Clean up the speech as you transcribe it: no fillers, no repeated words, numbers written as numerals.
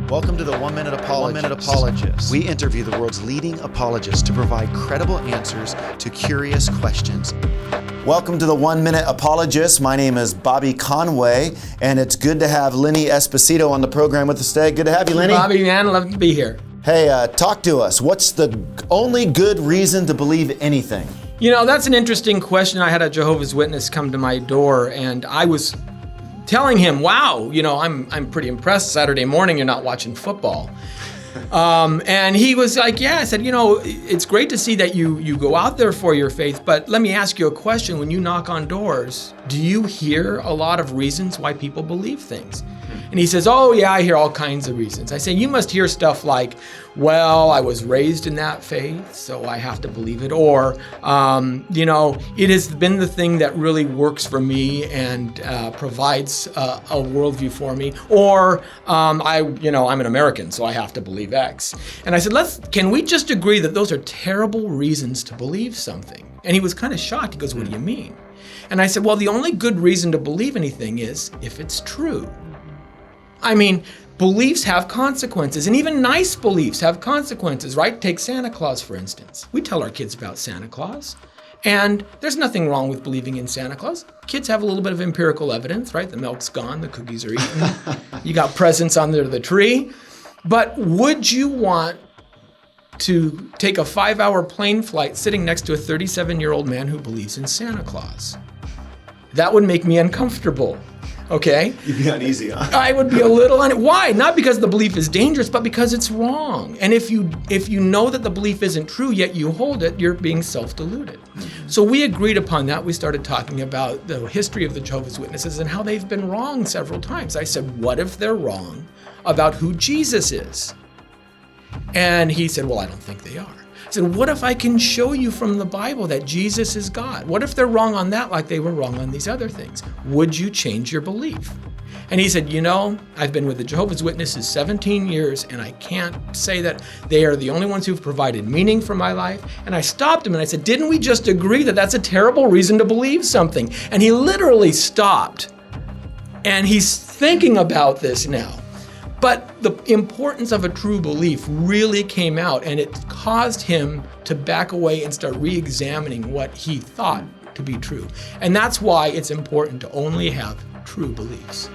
Welcome to the 1 Minute Apologist. We interview the world's leading apologists to provide credible answers to curious questions. Welcome to the 1 Minute Apologist. My name is Bobby Conway, and it's good to have Lenny Esposito on the program with us today. Good to have you, Lenny. Bobby, man, love to be here. Hey, talk to us. What's the only good reason to believe anything? You know, that's an interesting question. I had a Jehovah's Witness come to my door, and I was telling him, wow, you know, I'm pretty impressed. Saturday morning, you're not watching football. And he was like, yeah. I said, you know, it's great to see that you go out there for your faith, but let me ask you a question. When you knock on doors, do you hear a lot of reasons why people believe things? And he says, oh yeah, I hear all kinds of reasons. I say, you must hear stuff like, well, I was raised in that faith, so I have to believe it. Or, you know, it has been the thing that really works for me and provides a worldview for me. Or, I'm an American, so I have to believe X. And I said, can we just agree that those are terrible reasons to believe something? And he was kind of shocked. He goes, what do you mean? And I said, well, the only good reason to believe anything is if it's true. I mean, beliefs have consequences, and even nice beliefs have consequences, right? Take Santa Claus, for instance. We tell our kids about Santa Claus, and there's nothing wrong with believing in Santa Claus. Kids have a little bit of empirical evidence, right? The milk's gone, the cookies are eaten, you got presents under the tree. But would you want to take a 5-hour plane flight sitting next to a 37-year-old man who believes in Santa Claus? That would make me uncomfortable. Okay? You'd be uneasy, huh? I would be a little Why? Not because the belief is dangerous, but because it's wrong. And if you know that the belief isn't true, yet you hold it, you're being self-deluded. Mm-hmm. So we agreed upon that. We started talking about the history of the Jehovah's Witnesses and how they've been wrong several times. I said, what if they're wrong about who Jesus is? And he said, well, I don't think they are. I said, what if I can show you from the Bible that Jesus is God? What if they're wrong on that like they were wrong on these other things? Would you change your belief? And he said, you know, I've been with the Jehovah's Witnesses 17 years, and I can't say that they are the only ones who've provided meaning for my life. And I stopped him and I said, didn't we just agree that that's a terrible reason to believe something? And he literally stopped. And he's thinking about this now. But the importance of a true belief really came out, and it caused him to back away and start re-examining what he thought to be true. And that's why it's important to only have true beliefs.